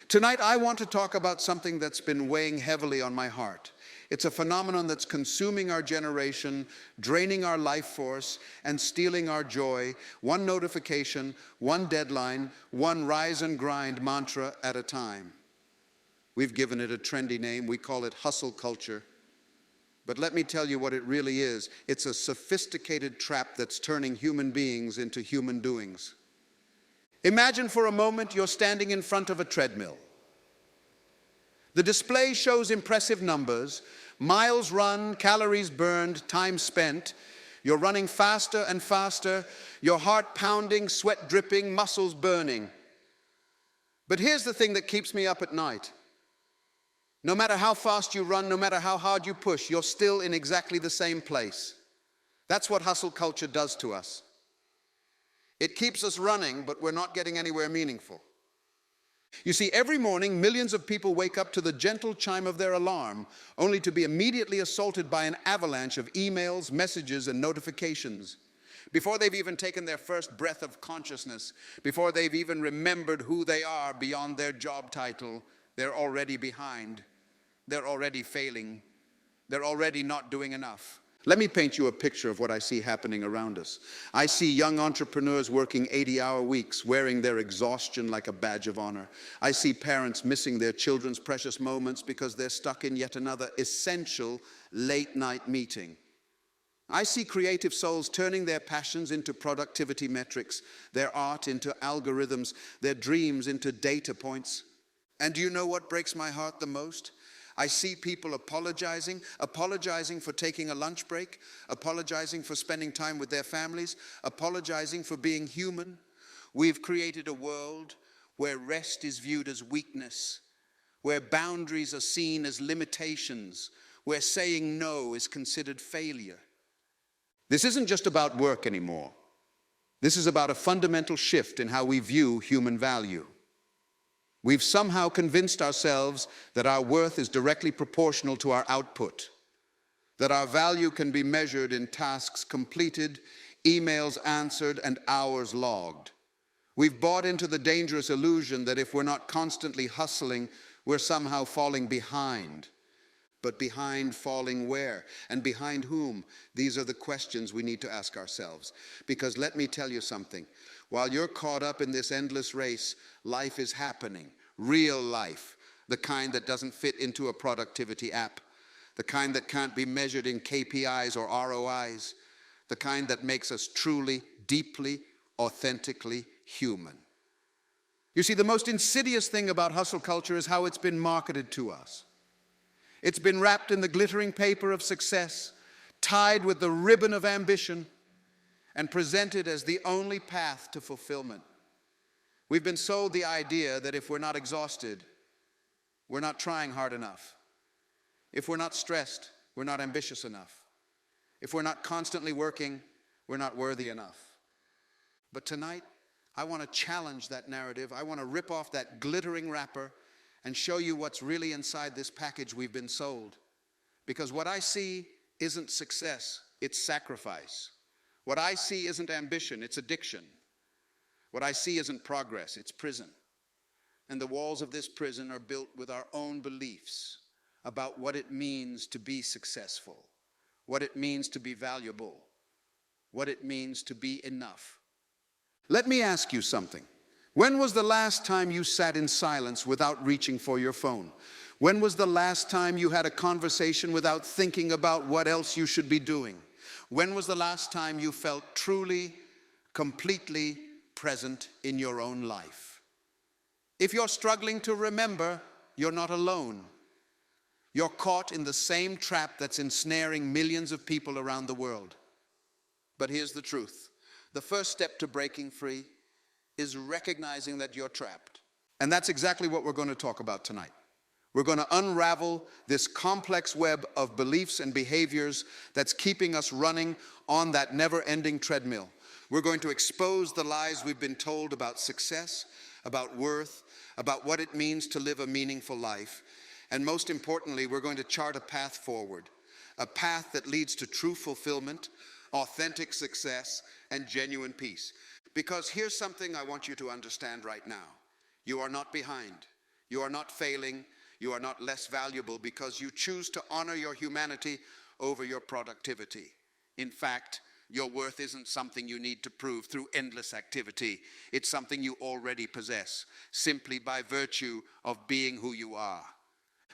Tonight, I want to talk about something that's been weighing heavily on my heart. It's a phenomenon that's consuming our generation, draining our life force, and stealing our joy, one notification, one deadline, one rise and grind mantra at a time. We've given it a trendy name. We call it hustle culture. But let me tell you what it really is. It's a sophisticated trap that's turning human beings into human doings. Imagine for a moment you're standing in front of a treadmill. The display shows impressive numbers, miles run, calories burned, time spent. You're running faster and faster, your heart pounding, sweat dripping, muscles burning. But here's the thing that keeps me up at night. No matter how fast you run, no matter how hard you push, you're still in exactly the same place. That's what hustle culture does to us. It keeps us running, but we're not getting anywhere meaningful. You see, every morning, millions of people wake up to the gentle chime of their alarm, only to be immediately assaulted by an avalanche of emails, messages, and notifications. Before they've even taken their first breath of consciousness, before they've even remembered who they are beyond their job title, they're already behind. They're already failing. They're already not doing enough. Let me paint you a picture of what I see happening around us. I see young entrepreneurs working 80-hour weeks, wearing their exhaustion like a badge of honor. I see parents missing their children's precious moments because they're stuck in yet another essential late-night meeting. I see creative souls turning their passions into productivity metrics, their art into algorithms, their dreams into data points. And do you know what breaks my heart the most? I see people apologizing for taking a lunch break, apologizing for spending time with their families, apologizing for being human. We've created a world where rest is viewed as weakness, where boundaries are seen as limitations, where saying no is considered failure. This isn't just about work anymore. This is about a fundamental shift in how we view human value. We've somehow convinced ourselves that our worth is directly proportional to our output, that our value can be measured in tasks completed, emails answered, and hours logged. We've bought into the dangerous illusion that if we're not constantly hustling, we're somehow falling behind. But behind falling where? And behind whom? These are the questions we need to ask ourselves. Because let me tell you something. While you're caught up in this endless race, life is happening. Real life. The kind that doesn't fit into a productivity app. The kind that can't be measured in KPIs or ROIs. The kind that makes us truly, deeply, authentically human. You see, the most insidious thing about hustle culture is how it's been marketed to us. It's been wrapped in the glittering paper of success, tied with the ribbon of ambition, and presented as the only path to fulfillment. We've been sold the idea that if we're not exhausted, we're not trying hard enough. If we're not stressed, we're not ambitious enough. If we're not constantly working, we're not worthy enough. But tonight, I want to challenge that narrative. I want to rip off that glittering wrapper and show you what's really inside this package we've been sold. Because what I see isn't success, it's sacrifice. What I see isn't ambition, it's addiction. What I see isn't progress, it's prison. And the walls of this prison are built with our own beliefs about what it means to be successful, what it means to be valuable, what it means to be enough. Let me ask you something. When was the last time you sat in silence without reaching for your phone? When was the last time you had a conversation without thinking about what else you should be doing? When was the last time you felt truly, completely present in your own life? If you're struggling to remember, you're not alone. You're caught in the same trap that's ensnaring millions of people around the world. But here's the truth. The first step to breaking free is recognizing that you're trapped. And that's exactly what we're going to talk about tonight. We're going to unravel this complex web of beliefs and behaviors that's keeping us running on that never-ending treadmill. We're going to expose the lies we've been told about success, about worth, about what it means to live a meaningful life. And most importantly, we're going to chart a path forward, a path that leads to true fulfillment, authentic success, and genuine peace. Because here's something I want you to understand right now. You are not behind. You are not failing. You are not less valuable because you choose to honor your humanity over your productivity. In fact, your worth isn't something you need to prove through endless activity. It's something you already possess, simply by virtue of being who you are.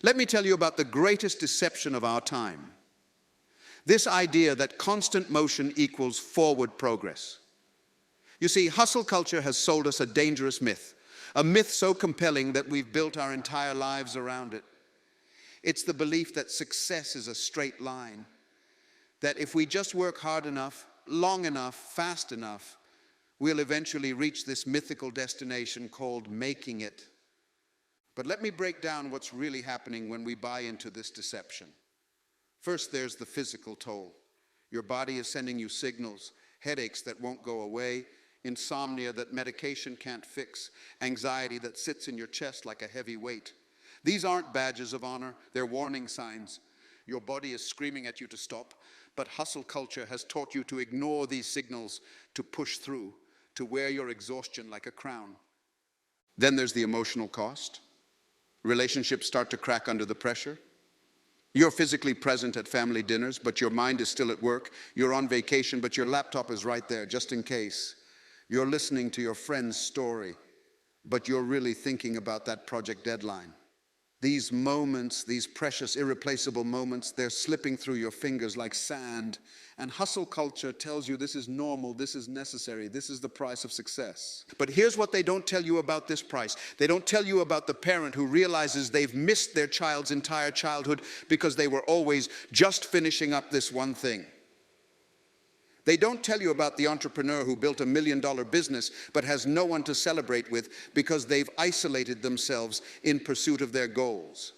Let me tell you about the greatest deception of our time. This idea that constant motion equals forward progress. You see, hustle culture has sold us a dangerous myth, a myth so compelling that we've built our entire lives around it. It's the belief that success is a straight line, that if we just work hard enough, long enough, fast enough, we'll eventually reach this mythical destination called making it. But let me break down what's really happening when we buy into this deception. First, there's the physical toll. Your body is sending you signals, headaches that won't go away, insomnia that medication can't fix, anxiety that sits in your chest like a heavy weight. These aren't badges of honor, they're warning signs. Your body is screaming at you to stop, but hustle culture has taught you to ignore these signals, to push through, to wear your exhaustion like a crown. Then there's the emotional cost. Relationships start to crack under the pressure. You're physically present at family dinners, but your mind is still at work. You're on vacation, but your laptop is right there, just in case. You're listening to your friend's story, but you're really thinking about that project deadline. These moments, these precious, irreplaceable moments, they're slipping through your fingers like sand. And hustle culture tells you this is normal, this is necessary, this is the price of success. But here's what they don't tell you about this price. They don't tell you about the parent who realizes they've missed their child's entire childhood because they were always just finishing up this one thing. They don't tell you about the entrepreneur who built $1 million business but has no one to celebrate with because they've isolated themselves in pursuit of their goals.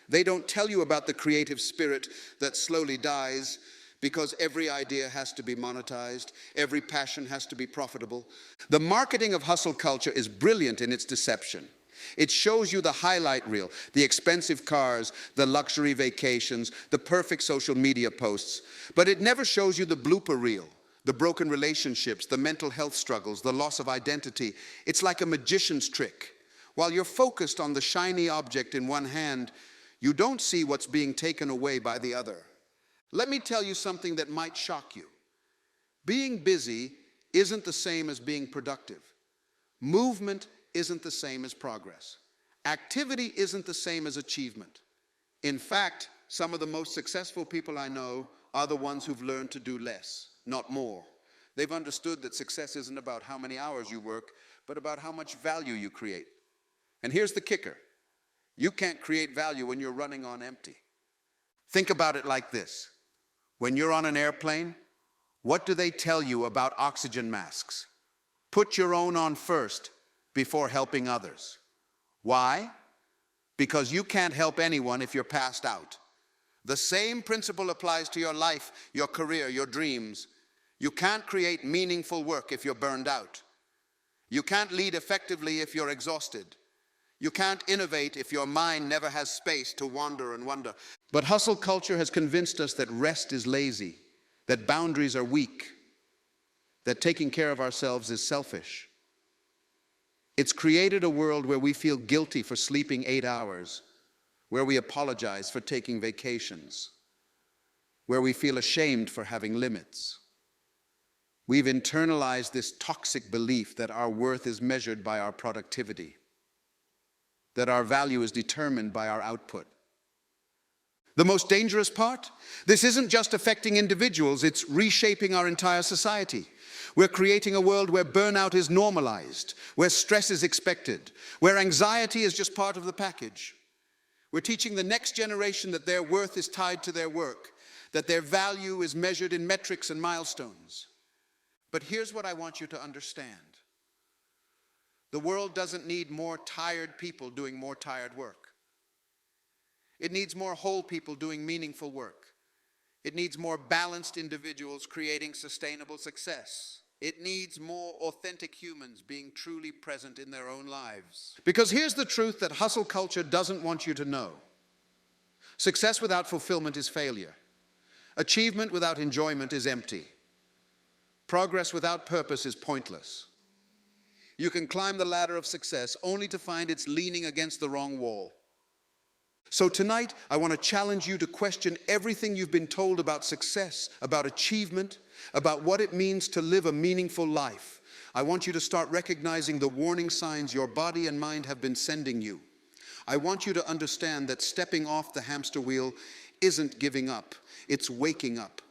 They don't tell you about the creative spirit that slowly dies because every idea has to be monetized, every passion has to be profitable. The marketing of hustle culture is brilliant in its deception. It shows you the highlight reel, the expensive cars, the luxury vacations, the perfect social media posts. But it never shows you the blooper reel, the broken relationships, the mental health struggles, the loss of identity. It's like a magician's trick. While you're focused on the shiny object in one hand, you don't see what's being taken away by the other. Let me tell you something that might shock you. Being busy isn't the same as being productive. Movement isn't the same as progress. Activity isn't the same as achievement. In fact, some of the most successful people I know are the ones who've learned to do less, not more. They've understood that success isn't about how many hours you work, but about how much value you create. And here's the kicker. You can't create value when you're running on empty. Think about it like this. When you're on an airplane, what do they tell you about oxygen masks? Put your own on first before helping others. Why? Because you can't help anyone if you're passed out. The same principle applies to your life, your career, your dreams. You can't create meaningful work if you're burned out. You can't lead effectively if you're exhausted. You can't innovate if your mind never has space to wander and wonder. But hustle culture has convinced us that rest is lazy, that boundaries are weak, that taking care of ourselves is selfish. It's created a world where we feel guilty for sleeping 8 hours, where we apologize for taking vacations, where we feel ashamed for having limits. We've internalized this toxic belief that our worth is measured by our productivity, that our value is determined by our output. The most dangerous part? This isn't just affecting individuals, it's reshaping our entire society. We're creating a world where burnout is normalized, where stress is expected, where anxiety is just part of the package. We're teaching the next generation that their worth is tied to their work, that their value is measured in metrics and milestones. But here's what I want you to understand. The world doesn't need more tired people doing more tired work. It needs more whole people doing meaningful work. It needs more balanced individuals creating sustainable success. It needs more authentic humans being truly present in their own lives. Because here's the truth that hustle culture doesn't want you to know. Success without fulfillment is failure. Achievement without enjoyment is empty. Progress without purpose is pointless. You can climb the ladder of success only to find it's leaning against the wrong wall. So tonight, I want to challenge you to question everything you've been told about success, about achievement, about what it means to live a meaningful life. I want you to start recognizing the warning signs your body and mind have been sending you. I want you to understand that stepping off the hamster wheel isn't giving up, it's waking up.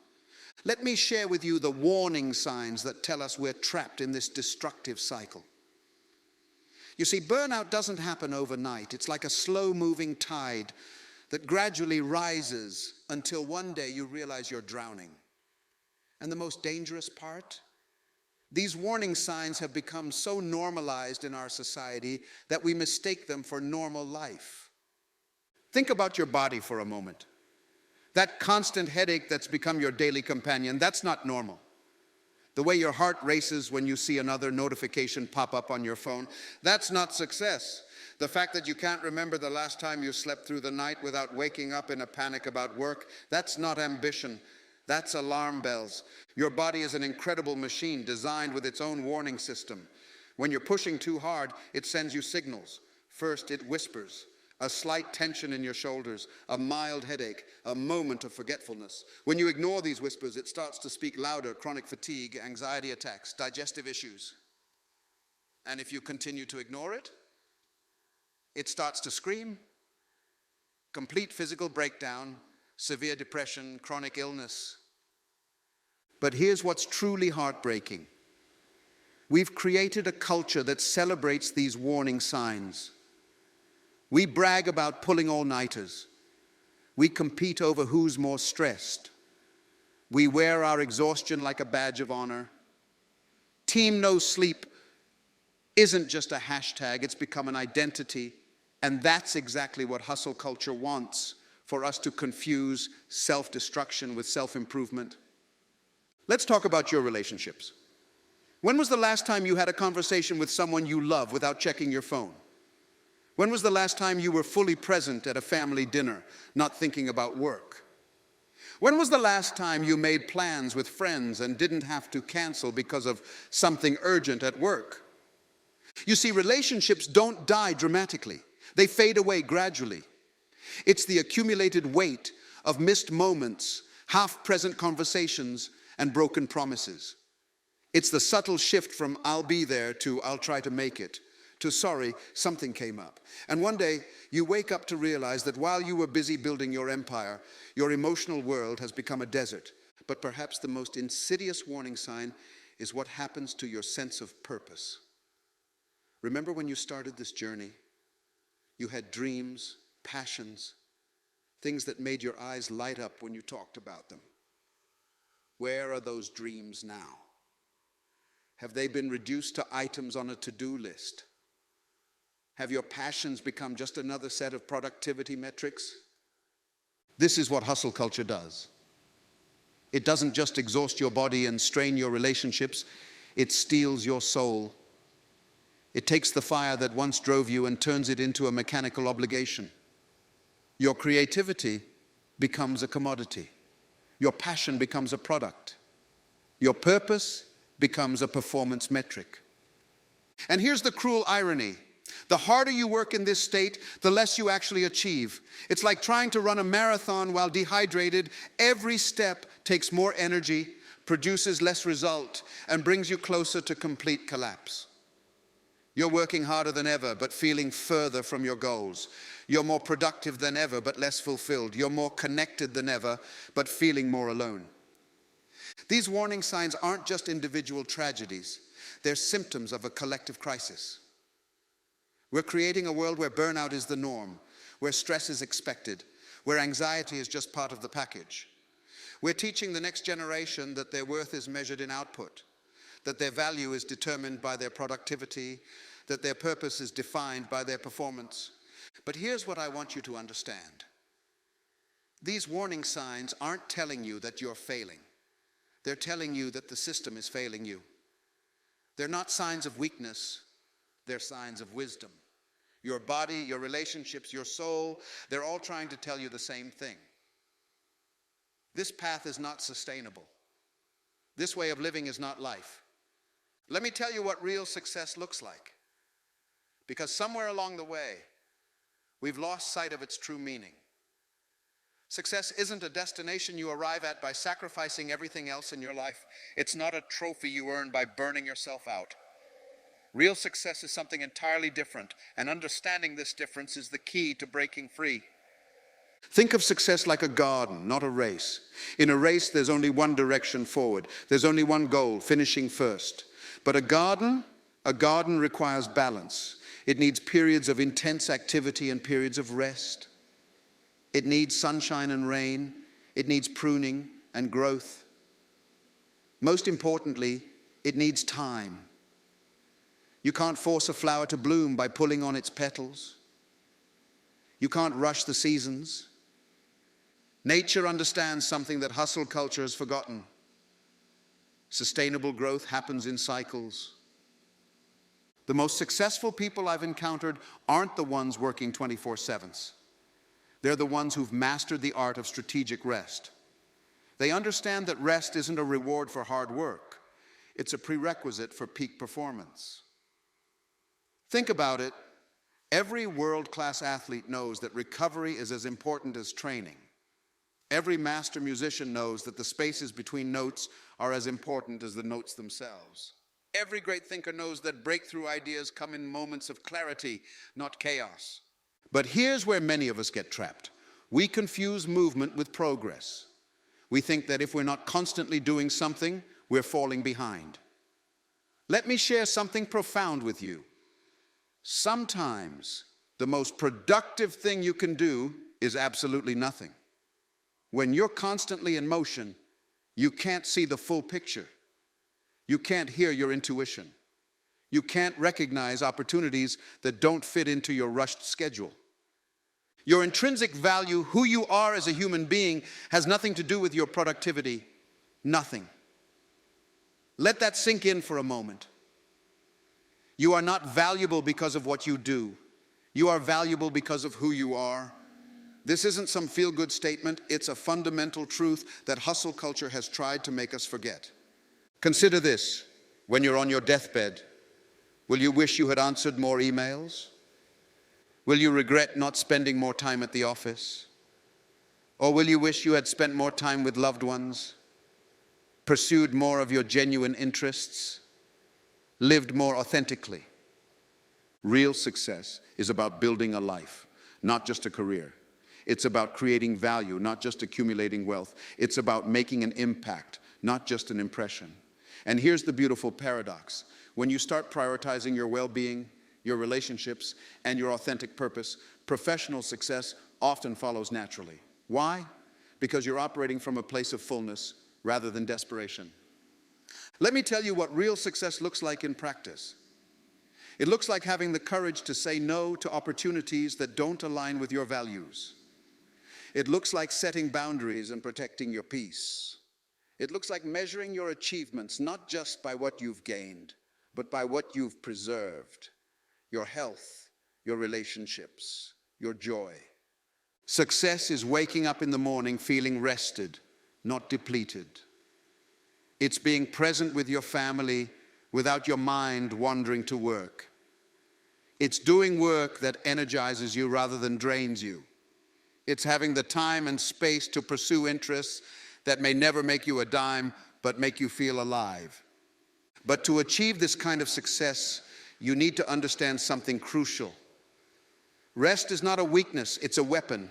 Let me share with you the warning signs that tell us we're trapped in this destructive cycle. You see, burnout doesn't happen overnight. It's like a slow-moving tide that gradually rises until one day you realize you're drowning. And the most dangerous part? These warning signs have become so normalized in our society that we mistake them for normal life. Think about your body for a moment. That constant headache that's become your daily companion, that's not normal. The way your heart races when you see another notification pop up on your phone, that's not success. The fact that you can't remember the last time you slept through the night without waking up in a panic about work, that's not ambition. That's alarm bells. Your body is an incredible machine designed with its own warning system. When you're pushing too hard, it sends you signals. First, it whispers. A slight tension in your shoulders, a mild headache, a moment of forgetfulness. When you ignore these whispers, it starts to speak louder: chronic fatigue, anxiety attacks, digestive issues. And if you continue to ignore it, it starts to scream: complete physical breakdown, severe depression, chronic illness. But here's what's truly heartbreaking. We've created a culture that celebrates these warning signs. We brag about pulling all-nighters. We compete over who's more stressed. We wear our exhaustion like a badge of honor. Team No Sleep isn't just a hashtag, it's become an identity. And that's exactly what hustle culture wants, for us to confuse self-destruction with self-improvement. Let's talk about your relationships. When was the last time you had a conversation with someone you love without checking your phone? When was the last time you were fully present at a family dinner, not thinking about work? When was the last time you made plans with friends and didn't have to cancel because of something urgent at work? You see, relationships don't die dramatically. They fade away gradually. It's the accumulated weight of missed moments, half-present conversations, and broken promises. It's the subtle shift from "I'll be there" to "I'll try to make it," to "sorry, something came up." And one day, you wake up to realize that while you were busy building your empire, your emotional world has become a desert. But perhaps the most insidious warning sign is what happens to your sense of purpose. Remember when you started this journey? You had dreams, passions, things that made your eyes light up when you talked about them. Where are those dreams now? Have they been reduced to items on a to-do list? Have your passions become just another set of productivity metrics? This is what hustle culture does. It doesn't just exhaust your body and strain your relationships, it steals your soul. It takes the fire that once drove you and turns it into a mechanical obligation. Your creativity becomes a commodity. Your passion becomes a product. Your purpose becomes a performance metric. And here's the cruel irony. The harder you work in this state, the less you actually achieve. It's like trying to run a marathon while dehydrated. Every step takes more energy, produces less result, and brings you closer to complete collapse. You're working harder than ever, but feeling further from your goals. You're more productive than ever, but less fulfilled. You're more connected than ever, but feeling more alone. These warning signs aren't just individual tragedies. They're symptoms of a collective crisis. We're creating a world where burnout is the norm, where stress is expected, where anxiety is just part of the package. We're teaching the next generation that their worth is measured in output, that their value is determined by their productivity, that their purpose is defined by their performance. But here's what I want you to understand. These warning signs aren't telling you that you're failing. They're telling you that the system is failing you. They're not signs of weakness, they're signs of wisdom. Your body, your relationships, your soul, they're all trying to tell you the same thing. This path is not sustainable. This way of living is not life. Let me tell you what real success looks like. Because somewhere along the way, we've lost sight of its true meaning. Success isn't a destination you arrive at by sacrificing everything else in your life. It's not a trophy you earn by burning yourself out. Real success is something entirely different, and understanding this difference is the key to breaking free. Think of success like a garden, not a race. In a race, there's only one direction forward. There's only one goal, finishing first. But a garden requires balance. It needs periods of intense activity and periods of rest. It needs sunshine and rain. It needs pruning and growth. Most importantly, it needs time. You can't force a flower to bloom by pulling on its petals. You can't rush the seasons. Nature understands something that hustle culture has forgotten. Sustainable growth happens in cycles. The most successful people I've encountered aren't the ones working 24/7. They're the ones who've mastered the art of strategic rest. They understand that rest isn't a reward for hard work. It's a prerequisite for peak performance. Think about it. Every world-class athlete knows that recovery is as important as training. Every master musician knows that the spaces between notes are as important as the notes themselves. Every great thinker knows that breakthrough ideas come in moments of clarity, not chaos. But here's where many of us get trapped. We confuse movement with progress. We think that if we're not constantly doing something, we're falling behind. Let me share something profound with you. Sometimes the most productive thing you can do is absolutely nothing. When you're constantly in motion, you can't see the full picture. You can't hear your intuition. You can't recognize opportunities that don't fit into your rushed schedule. Your intrinsic value, who you are as a human being, has nothing to do with your productivity. Nothing. Let that sink in for a moment. You are not valuable because of what you do. You are valuable because of who you are. This isn't some feel-good statement. It's a fundamental truth that hustle culture has tried to make us forget. Consider this. When you're on your deathbed, will you wish you had answered more emails? Will you regret not spending more time at the office? Or will you wish you had spent more time with loved ones, pursued more of your genuine interests, lived more authentically? Real success is about building a life, not just a career. It's about creating value, not just accumulating wealth. It's about making an impact, not just an impression. And here's the beautiful paradox. When you start prioritizing your well-being, your relationships, and your authentic purpose, professional success often follows naturally. Why? Because you're operating from a place of fullness rather than desperation. Let me tell you what real success looks like in practice. It looks like having the courage to say no to opportunities that don't align with your values. It looks like setting boundaries and protecting your peace. It looks like measuring your achievements not just by what you've gained, but by what you've preserved. Your health, your relationships, your joy. Success is waking up in the morning feeling rested, not depleted. It's being present with your family without your mind wandering to work. It's doing work that energizes you rather than drains you. It's having the time and space to pursue interests that may never make you a dime, but make you feel alive. But to achieve this kind of success, you need to understand something crucial. Rest is not a weakness, it's a weapon.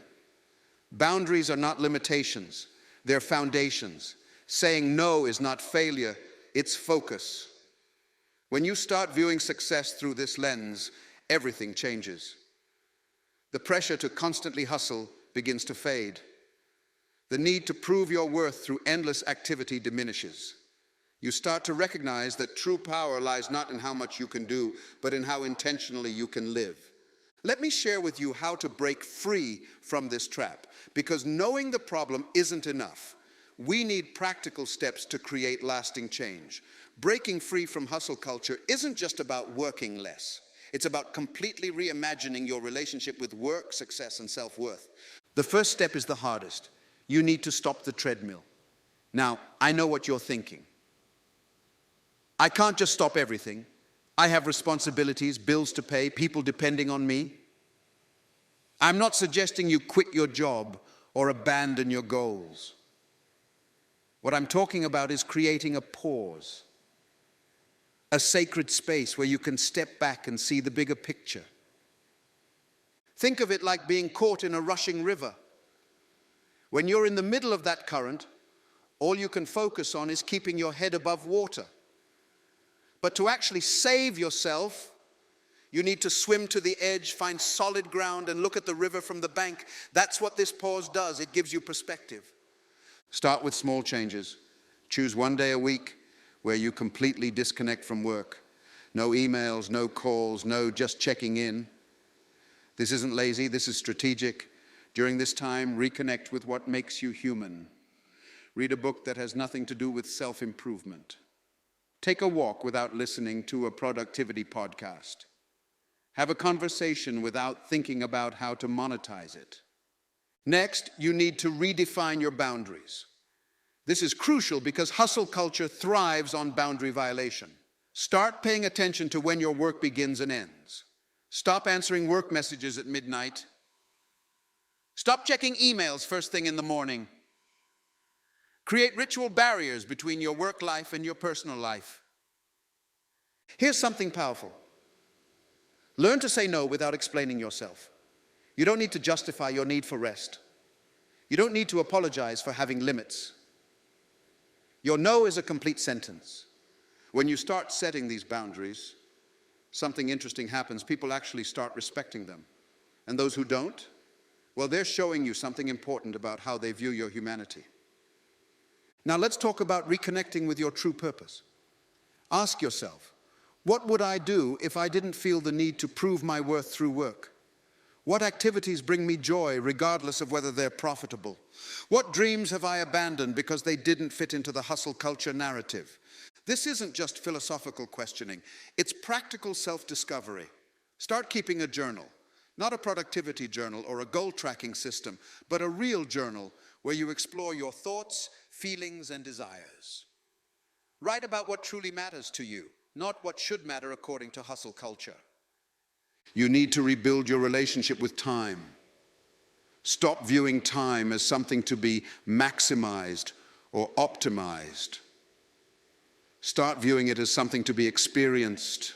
Boundaries are not limitations, they're foundations. Saying no is not failure, it's focus. When you start viewing success through this lens, everything changes. The pressure to constantly hustle begins to fade. The need to prove your worth through endless activity diminishes. You start to recognize that true power lies not in how much you can do, but in how intentionally you can live. Let me share with you how to break free from this trap, because knowing the problem isn't enough. We need practical steps to create lasting change. Breaking free from hustle culture isn't just about working less. It's about completely reimagining your relationship with work, success, and self-worth. The first step is the hardest. You need to stop the treadmill. Now, I know what you're thinking. I can't just stop everything. I have responsibilities, bills to pay, people depending on me. I'm not suggesting you quit your job or abandon your goals. What I'm talking about is creating a pause, a sacred space where you can step back and see the bigger picture. Think of it like being caught in a rushing river. When you're in the middle of that current, all you can focus on is keeping your head above water. But to actually save yourself, you need to swim to the edge, find solid ground, and look at the river from the bank. That's what this pause does. It gives you perspective. Start with small changes. Choose one day a week where you completely disconnect from work. No emails, no calls, no just checking in. This isn't lazy, this is strategic. During this time, reconnect with what makes you human. Read a book that has nothing to do with self-improvement. Take a walk without listening to a productivity podcast. Have a conversation without thinking about how to monetize it. Next, you need to redefine your boundaries. This is crucial because hustle culture thrives on boundary violation. Start paying attention to when your work begins and ends. Stop answering work messages at midnight. Stop checking emails first thing in the morning. Create ritual barriers between your work life and your personal life. Here's something powerful. Learn to say no without explaining yourself. You don't need to justify your need for rest. You don't need to apologize for having limits. Your no is a complete sentence. When you start setting these boundaries, something interesting happens. People actually start respecting them. And those who don't, well, they're showing you something important about how they view your humanity. Now let's talk about reconnecting with your true purpose. Ask yourself, what would I do if I didn't feel the need to prove my worth through work? What activities bring me joy regardless of whether they're profitable? What dreams have I abandoned because they didn't fit into the hustle culture narrative? This isn't just philosophical questioning, it's practical self-discovery. Start keeping a journal, not a productivity journal or a goal tracking system, but a real journal where you explore your thoughts, feelings, and desires. Write about what truly matters to you, not what should matter according to hustle culture. You need to rebuild your relationship with time. Stop viewing time as something to be maximized or optimized. Start viewing it as something to be experienced.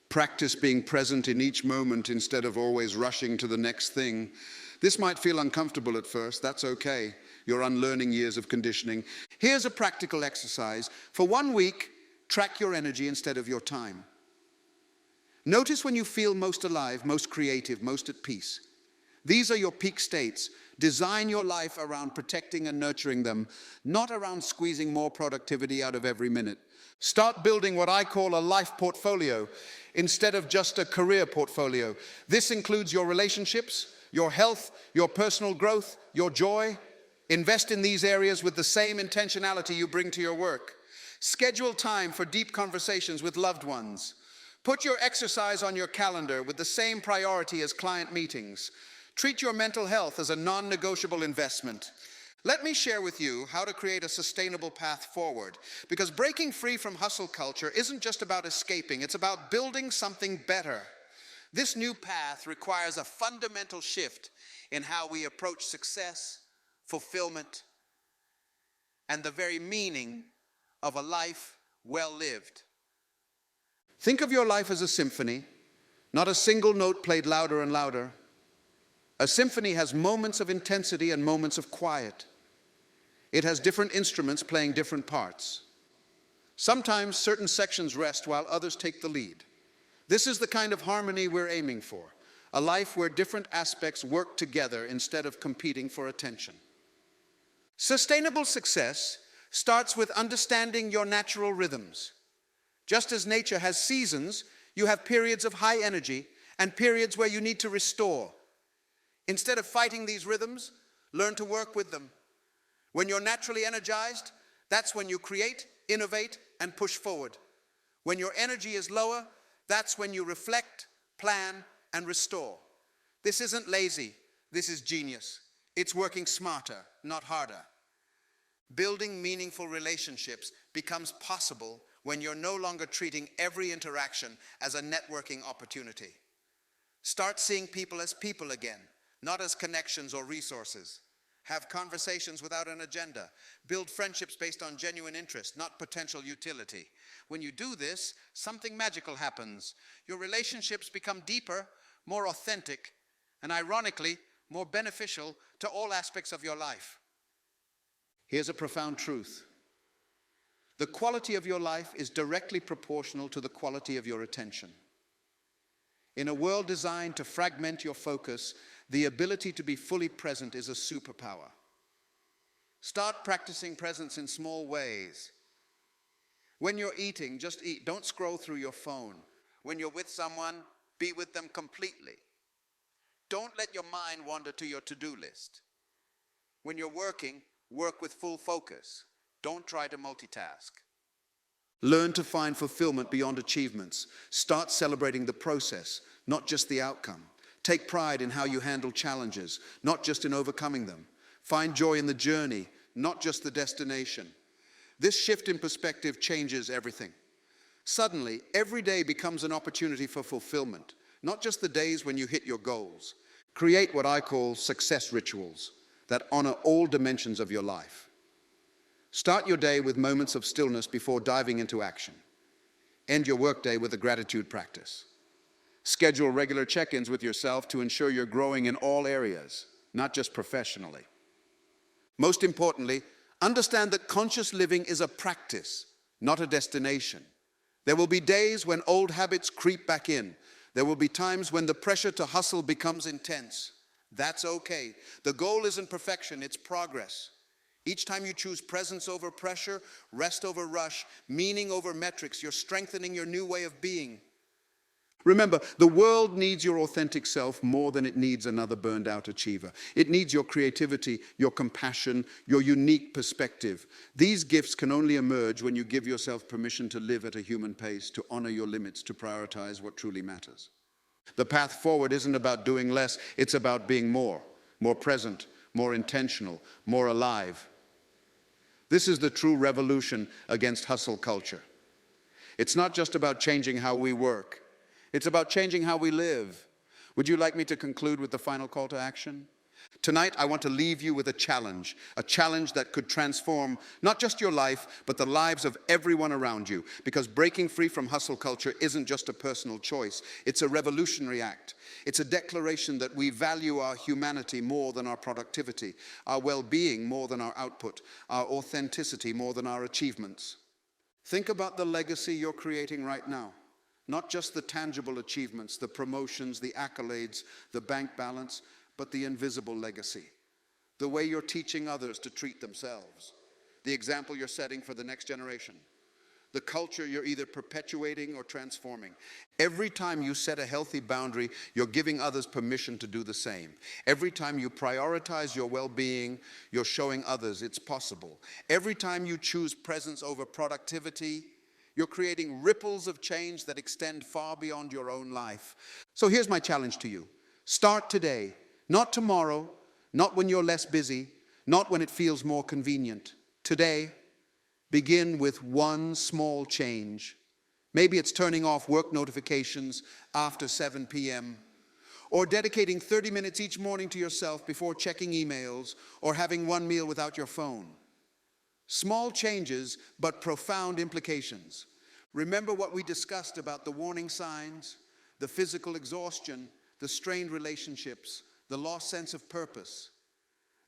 Practice being present in each moment instead of always rushing to the next thing. This might feel uncomfortable at first. That's okay. You're unlearning years of conditioning. Here's a practical exercise. For 1 week, track your energy instead of your time. Notice when you feel most alive, most creative, most at peace. These are your peak states. Design your life around protecting and nurturing them, not around squeezing more productivity out of every minute. Start building what I call a life portfolio instead of just a career portfolio. This includes your relationships, your health, your personal growth, your joy. Invest in these areas with the same intentionality you bring to your work. Schedule time for deep conversations with loved ones. Put your exercise on your calendar with the same priority as client meetings. Treat your mental health as a non-negotiable investment. Let me share with you how to create a sustainable path forward. Because breaking free from hustle culture isn't just about escaping, it's about building something better. This new path requires a fundamental shift in how we approach success, fulfillment, and the very meaning of a life well lived. Think of your life as a symphony, not a single note played louder and louder. A symphony has moments of intensity and moments of quiet. It has different instruments playing different parts. Sometimes certain sections rest while others take the lead. This is the kind of harmony we're aiming for, a life where different aspects work together instead of competing for attention. Sustainable success starts with understanding your natural rhythms. Just as nature has seasons, you have periods of high energy and periods where you need to restore. Instead of fighting these rhythms, learn to work with them. When you're naturally energized, that's when you create, innovate, and push forward. When your energy is lower, that's when you reflect, plan, and restore. This isn't lazy, this is genius. It's working smarter, not harder. Building meaningful relationships becomes possible when you're no longer treating every interaction as a networking opportunity. Start seeing people as people again, not as connections or resources. Have conversations without an agenda. Build friendships based on genuine interest, not potential utility. When you do this, something magical happens. Your relationships become deeper, more authentic, and ironically, more beneficial to all aspects of your life. Here's a profound truth. The quality of your life is directly proportional to the quality of your attention. In a world designed to fragment your focus, the ability to be fully present is a superpower. Start practicing presence in small ways. When you're eating, just eat. Don't scroll through your phone. When you're with someone, be with them completely. Don't let your mind wander to your to-do list. When you're working, work with full focus. Don't try to multitask. Learn to find fulfillment beyond achievements. Start celebrating the process, not just the outcome. Take pride in how you handle challenges, not just in overcoming them. Find joy in the journey, not just the destination. This shift in perspective changes everything. Suddenly, every day becomes an opportunity for fulfillment, not just the days when you hit your goals. Create what I call success rituals that honor all dimensions of your life. Start your day with moments of stillness before diving into action. End your workday with a gratitude practice. Schedule regular check-ins with yourself to ensure you're growing in all areas, not just professionally. Most importantly, understand that conscious living is a practice, not a destination. There will be days when old habits creep back in. There will be times when the pressure to hustle becomes intense. That's okay. The goal isn't perfection, it's progress. Each time you choose presence over pressure, rest over rush, meaning over metrics, you're strengthening your new way of being. Remember, the world needs your authentic self more than it needs another burned out achiever. It needs your creativity, your compassion, your unique perspective. These gifts can only emerge when you give yourself permission to live at a human pace, to honor your limits, to prioritize what truly matters. The path forward isn't about doing less, it's about being more present, more intentional, more alive. This is the true revolution against hustle culture. It's not just about changing how we work. It's about changing how we live. Would you like me to conclude with the final call to action? Tonight, I want to leave you with a challenge that could transform not just your life, but the lives of everyone around you. Because breaking free from hustle culture isn't just a personal choice. It's a revolutionary act. It's a declaration that we value our humanity more than our productivity, our well-being more than our output, our authenticity more than our achievements. Think about the legacy you're creating right now. Not just the tangible achievements, the promotions, the accolades, the bank balance, but the invisible legacy. The way you're teaching others to treat themselves. The example you're setting for the next generation. The culture you're either perpetuating or transforming. Every time you set a healthy boundary, you're giving others permission to do the same. Every time you prioritize your well-being, you're showing others it's possible. Every time you choose presence over productivity, you're creating ripples of change that extend far beyond your own life. So here's my challenge to you. Start today, not tomorrow, not when you're less busy, not when it feels more convenient. Today, begin with one small change. Maybe it's turning off work notifications after 7 p.m., or dedicating 30 minutes each morning to yourself before checking emails, or having one meal without your phone. Small changes, but profound implications. Remember what we discussed about the warning signs, the physical exhaustion, the strained relationships, the lost sense of purpose.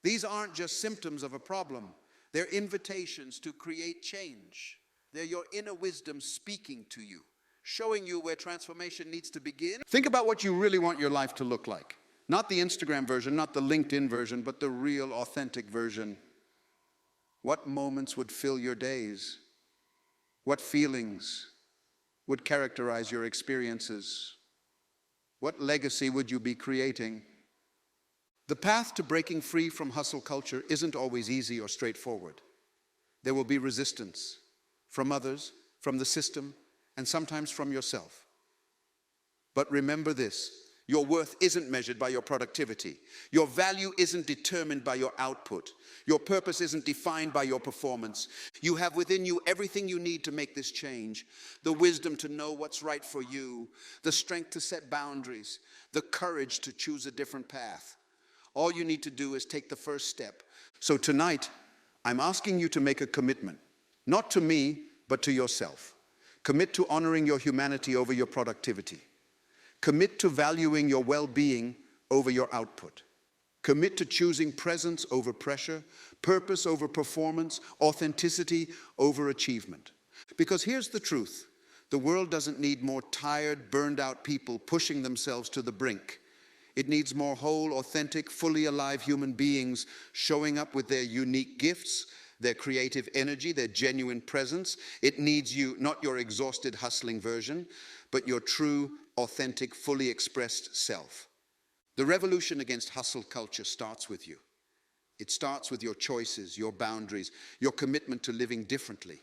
These aren't just symptoms of a problem. They're invitations to create change. They're your inner wisdom speaking to you, showing you where transformation needs to begin. Think about what you really want your life to look like. Not the Instagram version, not the LinkedIn version, but the real, authentic version. What moments would fill your days? What feelings would characterize your experiences? What legacy would you be creating? The path to breaking free from hustle culture isn't always easy or straightforward. There will be resistance from others, from the system, and sometimes from yourself. But remember this, Your worth isn't measured by your productivity. Your value isn't determined by your output. Your purpose isn't defined by your performance. You have within you everything you need to make this change. The wisdom to know what's right for you, the strength to set boundaries, the courage to choose a different path. All you need to do is take the first step. So tonight, I'm asking you to make a commitment, not to me, but to yourself. Commit to honoring your humanity over your productivity. Commit to valuing your well-being over your output. Commit to choosing presence over pressure, purpose over performance, authenticity over achievement. Because here's the truth. The world doesn't need more tired, burned out people pushing themselves to the brink. It needs more whole, authentic, fully alive human beings showing up with their unique gifts, their creative energy, their genuine presence. It needs you, not your exhausted, hustling version, but your true, authentic, fully expressed self. The revolution against hustle culture starts with you. It starts with your choices, your boundaries, your commitment to living differently.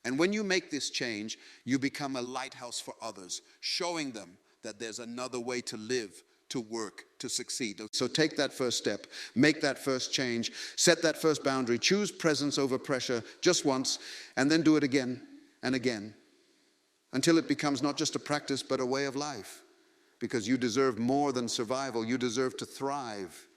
And when you make this change, you become a lighthouse for others, showing them that there's another way to live, to work, to succeed. So take that first step, make that first change, set that first boundary, choose presence over pressure just once, and then do it again and again until it becomes not just a practice, but a way of life. Because you deserve more than survival. You deserve to thrive.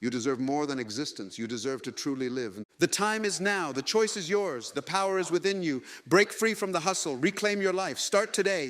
You deserve more than existence. You deserve to truly live. The time is now. The choice is yours. The power is within you. Break free from the hustle. Reclaim your life. Start today.